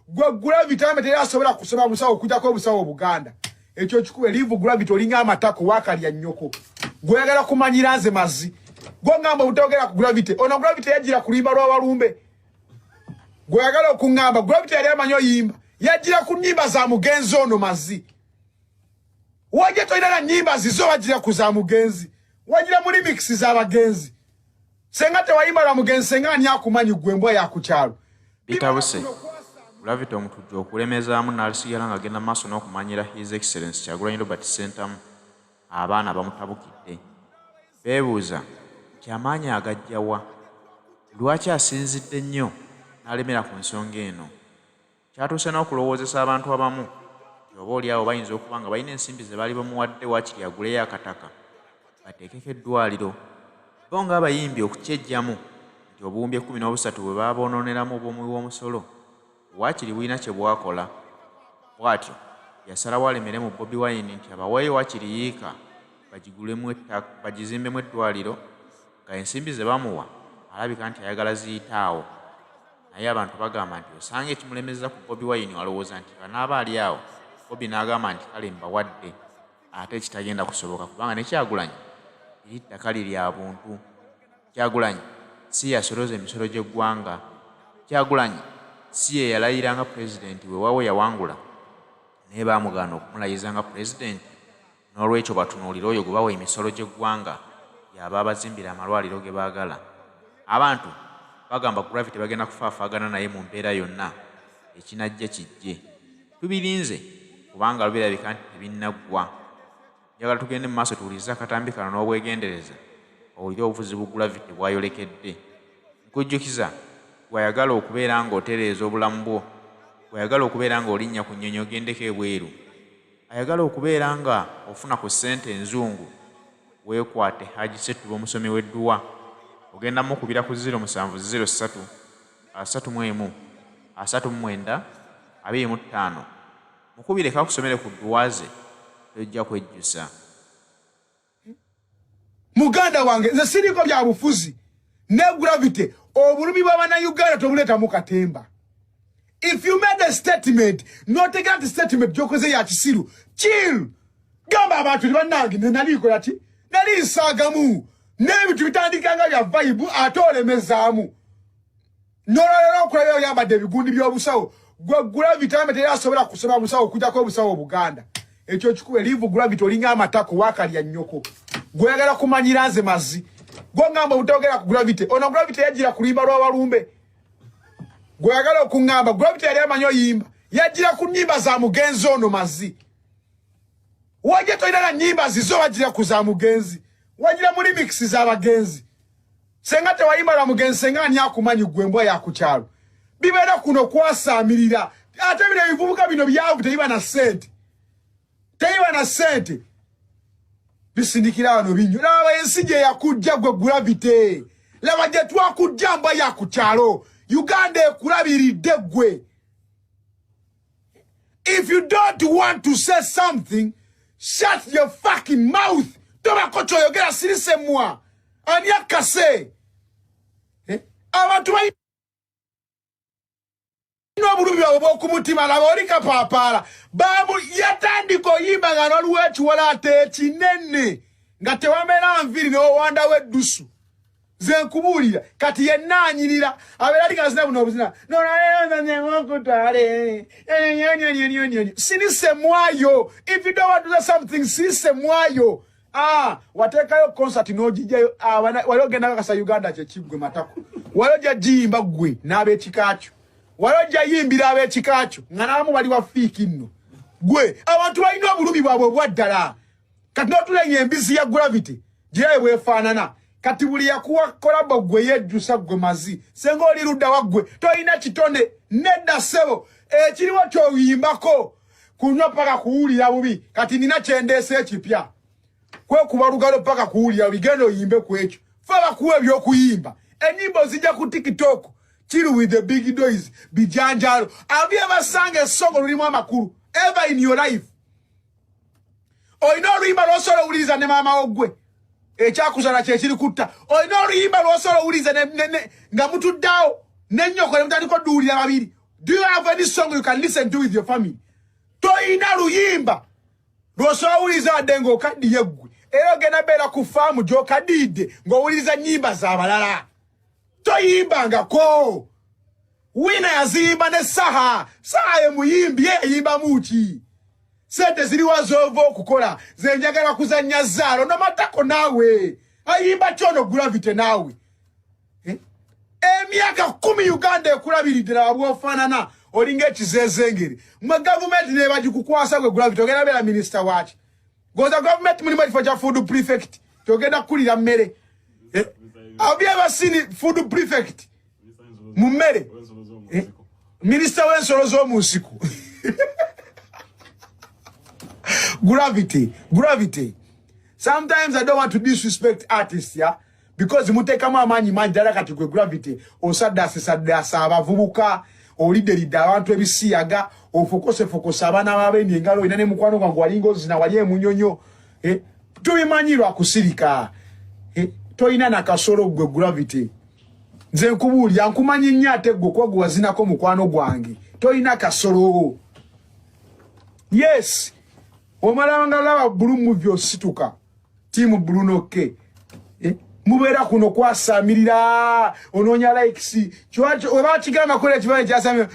gwe Gravity ametera asobola kusoma busawo kujako busawo Buganda ekyo kikuwe live Gravity olinga amatako wakali ya nyoko gwe yagala kumanyira nze mazi gwe ngamba utogera ku Gravity ono Gravity yajira kulimba lwa walumbe gwe yagala okungamba Gravity yali amanyo yimba yajira ku nyimba za mugenzi ono mazi waje toina nyimba zizo wajira kuza mugenzi wajira muri mix za bagenzi sengate wayimba la mugenzi sengani yakumanyi gwembwa ya kuchalo bitabuse Gravity omutujjo okulemezaamu n'alisigala ng'agenda maaso n'okumanyira His Excellency Kyagulanyi Robert Ssentamu abaana bamutabukidde beebuuza nti amaanyi agajja wa lwaki asinzidde nnyo n'alemera ku nsonga eno kyatuuse n'okulowoozesa abantu abamu nti oba oliawo bayinza okuba nga balina ensimbi ze baali bamuwadde waakiri aguleyo akataka bateekeko eddwaliro bo ng'abayimbi okukyejjamu nti obuwumbi 13 bwe baaboononeramu obw'omuwi w'omusolo waakiri bulina kye bwakola bw'atyo yasalawo alemere mu Bobi Wine nti abaweeyo waakiri yiika bagizimbemu eddwaliro nga ensimbi ze bamuwa alabika nti ayagala ziyitaawo naye abantu bagamba nti osanga ekimulemeza ku Bobi Wine walowooza nti banaaba ali awo Bobi n'agamba nti kale mbawadde ate kitagenda kusoboka kubanga ne Kyagulanyi eri ttaka liri abuntu Kyagulanyi si yasoloza emisolo gy'eggwanga Kyagulanyi si ye yalayira nga pulezidenti we wawe yawangula naye baamugaana okumulayiza nga pulezidenti n'olwekyo batunuulira oyo gwe bawa emisolo gy'eggwanga yaba abazimbira amalwaliro ge baagala abantu bagamba Gravity bagenda kufaafaagana naye mu mbeera yonna ekinajja kijje tubirinze kubanga lubirabika nti tebinnaggwa njagala tugende mu maaso tuwulirize akatambi kano n'obwegendereza owulire obuvuzi bu Gravity bwayolekedde nkujjukiza gwayagala okubeera ng'otereeza obulamu bwo gwayagala okubeera ng'olinnya ku nnyonyi ogendeko ebweru ayagala okubeera nga ofuna ku ssente enzungu weekwate Haji Ssettuba omusomi w'edduwa ogenda mukubira ku 0703 31 39 25 mukubire kakusomere ku dduwa ze tojja kwejjusa Muganda wange nze siriko bya bufuzi ne Gravity obulumi bw'abana Uganda tobuleta mu katemba. If you made a statement, not take out the statement jokoze ya kisiru. Chill. Gamba abantu banangi naliko yati. Nali sagamu. Nebitu bitandikanga bya vibe atole mezaamu. Nolala okulaba yambadde bigundi by'obusawo. Gravity ametera asobola kusoma busawo kujako busawo Buganda. Ekyo kikuwe live Gravity olinga amatako wakali ya nyoko. Gweyagala kumanyira nze mazi. Gwe ngamba utogera ku Gravity ono Gravity yajira kulimba lwa walumbe gwe yagala okungamba Gravity yali amanyo yimba yajira ku nyimba za mugenzi ono mazi waje toina nyimba zizo wajira ku za mugenzi wajira muri mix za bagenzi sengate wayimba la mugenzi sengani yakumanyi gwembwa ya kuchalo bibera kuno kwasamirira ate bile bivubuka bino byavu teiba na sente bisindikira wano binyo laba ensije yakujja gwe Gravity laba je twakujja mba yakuchalo Uganda ekulabiridde gwe. If you don't want to say something, shut your fucking mouth. Toba kocho yogera sirise mwa. Anya kase. Abantu bayi no bulumi babo kumutima laba olika papala. Babu yatandiko yimba nga nolwechu wala ate kinene. Nga tewamera nviri no wanda weddusu. Zenkubulira kati yenanyirira abelali kasina buno obuzina no na nyangokutale sinise mwayo if you don't want to do something sinise mwayo watekayo concert nojijayo walogenda kasa Uganda kyekigwe matako waloja jimba gwe nabe chikacho waloja yimbira abe chikacho nganamu bali wafiki nno gwe abantu balina obulumi bwabwe bwaddala kati notulenye embizi ya Gravity je bwefanana kati buli yakuwa kolabo gwe yejjusa gwe mazi sengo oli ludda wagwe toyina kitonde nedda sebo ekiriwo kyoyimbako kunywa paka kuwulira bubi kati nina kyendese ekipya kwe kubalugalo paka kuwulira bigendo yimbe kwekyo faba kuwe byokuyimba enyimbo zijja ku TikTok chill with the big noise bijanjalo have you ever sang a song lulimu amakulu ever in your life oyina oluyimba lwosolo owuliriza ne maama ogwe ekyakuzala kyekiri kutta oyina oluyimba lwosolo owuliriza nga mutuddawo n'ennyoko ne mutandika odduwulira babiri Do you have any song you can listen to with your family? Toina luyimba. Roso uliza dengo kadi yegwe. Eyo gena bela kufamu jo kadide. Ngo uliza nyimba za balala. Toyimba nga ko. Wina ya zimba ne saha. Saha ye muyimbi ye yimba muchi. Sente ziliwa zovo kukola. Zenjagala kuzanya zaro. No matako nawe. Ayimba chono Gravity nawe. Miaka 10 Uganda ekulabirira abwofanana olinga ekizezengeri mwe government ne baji kukwasa gwe Gravity ogenda bela minister wachi goza government muli bali for food prefect togenda kulira mmere abye basini food prefect mu mmere minister w'ensolo z'omunsiku Gravity sometimes I don't want to disrespect artists, yeah, because muteka amanyi manjala kati gwe Gravity osadasa abavubuka oliderida abantu ebisiyaga ofokose abana babendi engalo inane mukwano gwangu walingozi na wali emunyonyo tubimanyirwa kusirika toyina na kasoro gwe Gravity nze nkubulya nkumanyi nnyate gwe kwa wazinako mukwano gwange toyina kasoro. Yes, omalanga laba Blue Movie osituka timu Bruno K mubera kuno kwasamirira ononya likes chwacho webachigama kole chibaye chasamira